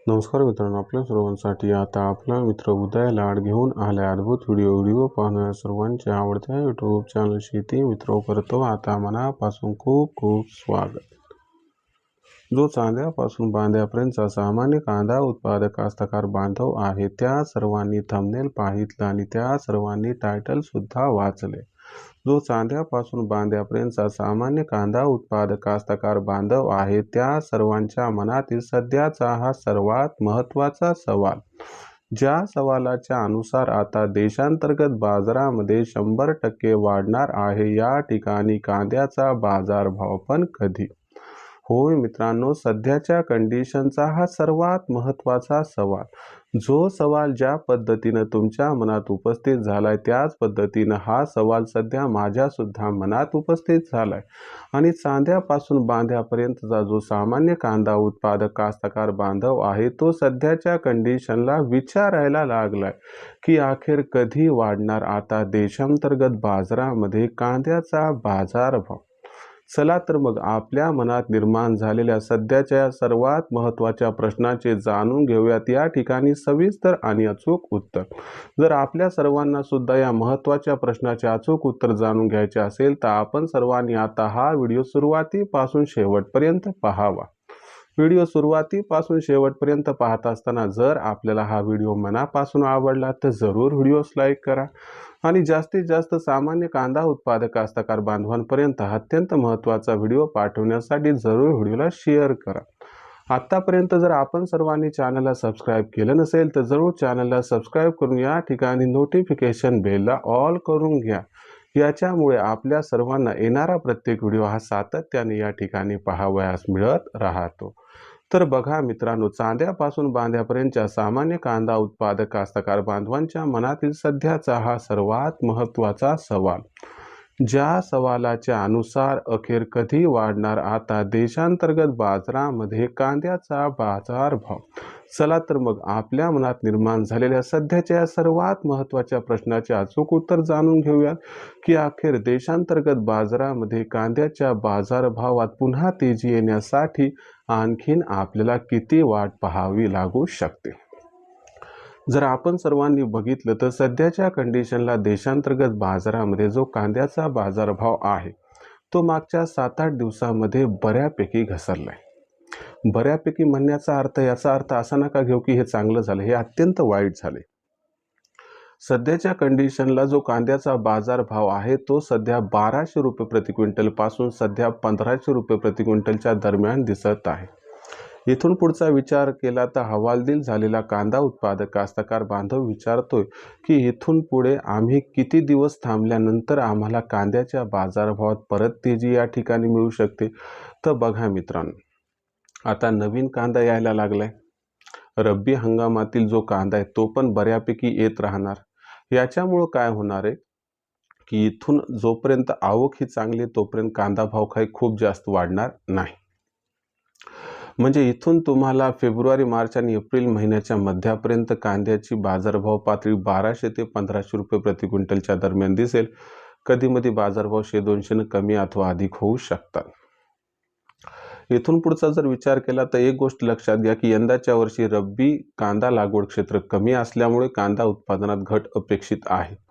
नमस्कार मित्रांनो, आपल्या सर्वांसाठी आता आपला मित्र उदय लाड घेऊन आला अद्भुत व्हिडिओ पाहणाऱ्या सर्वांच्या आवडत्या यूट्यूब चॅनल शेती मित्र करतो आता मनापासून खूप खूप स्वागत। जो चांद्यापासून बांध्यापर्यंतचा सामान्य कांदा उत्पादक कास्तकार बांधव आहे त्या सर्वांनी थंबनेल पाहितलं आणि त्या सर्वांनी टायटल सुद्धा वाचले। जो चांद्यापासून बांध्यापर्यंतचा सामान्य कांदा उत्पादक कास्तकार बांधव आहे त्या सर्वांच्या मनातील सध्याचा हा सर्वात महत्त्वाचा सवाल, ज्या सवालाच्या अनुसार आता देशांतर्गत बाजारामध्ये 100% वाढणार आहे या ठिकाणी कांद्याचा बाजारभाव पण कधी। होय मित्रांनो, सध्याच्या कंडिशनचा हा सर्वात महत्त्वाचा सवाल, जो सवाल ज्या पद्धतीनं तुमच्या मनात उपस्थित झालाय त्याच पद्धतीनं हा सवाल सध्या माझ्या सुद्धा मनात उपस्थित झालाय। आणि चांद्यापासून बांध्यापर्यंतचा जो सामान्य कांदा उत्पादक कास्तकार बांधव आहे तो सध्याच्या कंडिशनला विचारायला लागलाय की अखेर कधी वाढणार आता देशांतर्गत बाजारामध्ये कांद्याचा बाजारभाव। चला तर मग आपल्या मनात निर्माण झालेल्या सध्याच्या सर्वात महत्त्वाच्या प्रश्नाचे जाणून घेऊयात या ठिकाणी सविस्तर आणि अचूक उत्तर। जर आपल्या सर्वांना सुद्धा या महत्त्वाच्या प्रश्नाचे अचूक उत्तर जाणून घ्यायचे असेल तर आपण सर्वांनी आता हा व्हिडिओ सुरुवातीपासून शेवटपर्यंत पाहावा। व्हिडिओ सुरुवातीपासून शेवटपर्यंत पाहत असताना जर आपल्याला हा व्हिडिओ मनापासून आवडला तर जरूर व्हिडिओस लाईक करा आणि जास्तीत जास्त सामान्य कांदा उत्पादक कास्तकार बांधवांपर्यंत अत्यंत महत्त्वाचा व्हिडिओ पाठवण्यासाठी जरूर व्हिडिओला शेअर करा। आतापर्यंत जर आपण सर्वांनी चॅनलला सबस्क्राईब केलं नसेल तर जरूर चॅनलला सबस्क्राईब करून या ठिकाणी नोटिफिकेशन बेलला ऑल करून घ्या। याच्यामुळे आपल्या सर्वांना येणारा प्रत्येक व्हिडिओ हा सातत्याने या ठिकाणी पाहावयास मिळत राहतो। तर बघा मित्रांनो, चांद्यापासून बांध्यापर्यंतच्या सामान्य कांदा उत्पादक कास्तकार बांधवांच्या मनातील सध्याचा हा सर्वात महत्त्वाचा सवाल, ज्या सवालाच्या अनुसार अखेर कधी वाढणार आता देशांतर्गत बाजारामध्ये कांद्याचा बाजारभाव। चला तर मग आपल्या मनात निर्माण झालेल्या सध्याच्या सर्वात महत्त्वाच्या प्रश्नाचे अचूक उत्तर जाणून घेऊयात की अखेर देशांतर्गत बाजारामध्ये कांद्याच्या बाजारभावात पुन्हा तेजी येण्यासाठी आणखीन आपल्याला किती वाट पाहावी लागू शकते। जर आपण सर्वांनी बघितलं तर सध्याच्या कंडिशनला देशांतर्गत बाजारामध्ये जो कांद्याचा बाजारभाव आहे तो मागच्या 7-8 दिवसांमध्ये बऱ्यापैकी घसरलाय। बऱ्यापैकी म्हणण्याचा अर्थ याचा अर्थ असा नका घेऊ की हे चांगलं झालं, हे अत्यंत वाईट झाले। सध्याच्या कंडिशनला जो कांद्याचा बाजारभाव आहे तो सध्या 1200 रुपये प्रति क्विंटल पासून सध्या 1500 रुपये प्रति क्विंटलच्या दरम्यान दिसत आहे। इथून पुढचा विचार केला तर हवालदिल झालेला कांदा उत्पादक कास्तकार बांधव विचारतोय की इथून पुढे आम्ही किती दिवस थांबल्यानंतर आम्हाला कांद्याच्या बाजारभावात परत तेजी या ठिकाणी मिळू शकते। तर बघा मित्रांनो, आता नवीन कांदा यायला लागलाय। रब्बी हंगामातील जो कांदा आहे तो पण बऱ्यापैकी येत राहणार। याच्यामुळं काय होणार आहे की इथून जोपर्यंत आवक ही चांगली तोपर्यंत कांदा भाव काही खूप जास्त वाढणार नाही। म्हणजे इथून तुम्हाला फेब्रुवारी, मार्च आणि एप्रिल महिन्याच्या मध्यापर्यंत कांद्याची बाजारभाव पातळी 1200 ते 1500 रुपये प्रति क्विंटलच्या दरम्यान दिसेल। कधीमध्ये बाजारभाव 100-200 कमी अथवा अधिक होऊ शकतात। इथून पुढचा जर विचार केला तर एक गोष्ट लक्षात घ्या की यंदाच्या वर्षी रब्बी कांदा लागवड क्षेत्र कमी असल्यामुळे कांदा उत्पादनात घट अपेक्षित आहे।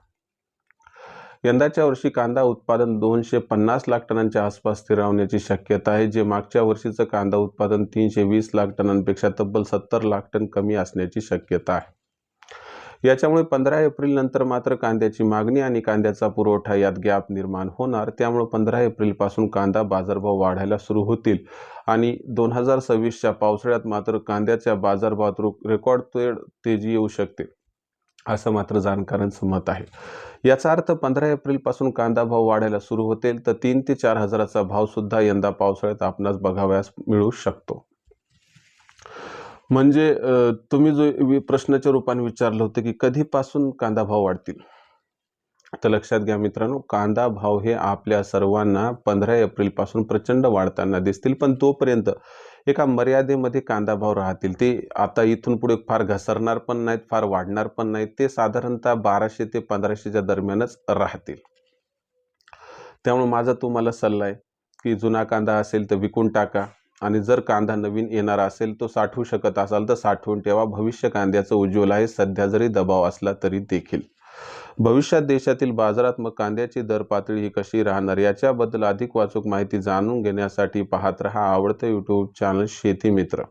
यंदाच्या वर्षी कांदा उत्पादन 250 लाख टनांच्या आसपास स्थिरावण्याची शक्यता आहे, जे मागच्या वर्षीचं कांदा उत्पादन 320 लाख टनांपेक्षा तब्बल 70 लाख टन कमी असण्याची शक्यता आहे। याच्यामुळे 15 एप्रिल नंतर मात्र कांद्याची मागणी आणि कांद्याचा पुरवठा यात गॅप निर्माण होणार। त्यामुळे 15 एप्रिल पासून कांदा बाजारभाव वाढायला सुरू होतील आणि 2026च्या पावसाळ्यात मात्र कांद्याच्या बाजारभावात रेकॉर्ड तेजी येऊ शकते, असं मात्र जाणकारांचं मत आहे। याचा अर्थ 15 एप्रिल पासून कांदा भाव वाढायला सुरू होतील तर 3 ते 4 हजाराचा भाव सुद्धा यंदा पावसाळ्यात आपणास बघावयास मिळू शकतो। म्हणजे तुम्ही जो प्रश्नाच्या रूपाने विचारलं होतं की कधीपासून कांदा भाव वाढतील, तर लक्षात घ्या मित्रांनो, कांदा भाव हे आपल्या सर्वांना 15 एप्रिल पासून प्रचंड वाढताना दिसतील, पण तोपर्यंत एका मर्यादेमध्ये कांदा भाव राहतील। ते आता इथून पुढे फार घसरणार पण नाहीत, फार वाढणार पण नाहीत, ते साधारणतः 1200 ते 1500च्या दरम्यानच राहतील। त्यामुळे माझा तुम्हाला सल्ला आहे की जुना कांदा असेल तर विकून टाका आणि जर कांदा नवीन येणारा असेल तो साठवू शकत असाल तर साठवून ठेवा. भविष्य कांद्याचं उज्ज्वल आहे. सध्या जरी दबाव असला तरी देखील भविष्यात देशातील बाजारात मग कांद्याची दर पातळी ही कशी राहणार याच्याबद्दल अधिक वाचूक माहिती जाणून घेण्यासाठी पाहत रहा आवडतं यूट्यूब चॅनल शेती मित्र.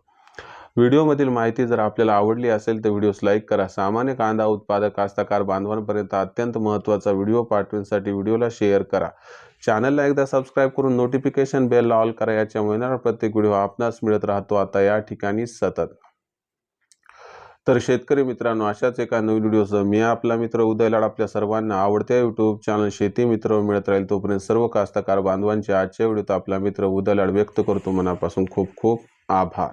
व्हिडिओमधील माहिती जर आपल्याला आवडली असेल तर व्हिडिओस लाईक करा. सामान्य कांदा उत्पादक कास्तकार बांधवांपर्यंत अत्यंत महत्त्वाचा व्हिडिओ पाठवण्यासाठी व्हिडिओला शेअर करा. चॅनलला एकदा सबस्क्राईब करून नोटिफिकेशन बेल ऑल करा. याच्यामुळे येणारा प्रत्येक व्हिडिओ आपणास मिळत राहतो आता या ठिकाणी सतत. तर शेतकरी मित्रांनो, अशाच एका नवीन व्हिडिओसह मी आपला मित्र उदय लाड आपल्या सर्वांना आवडत्या यूट्यूब चॅनल शेती मित्र मिळत राहील. तोपर्यंत सर्व कास्तकार बांधवांचे आजच्या व्हिडिओत आपला मित्र उदय लाड व्यक्त करतो मनापासून खूप खूप आभार.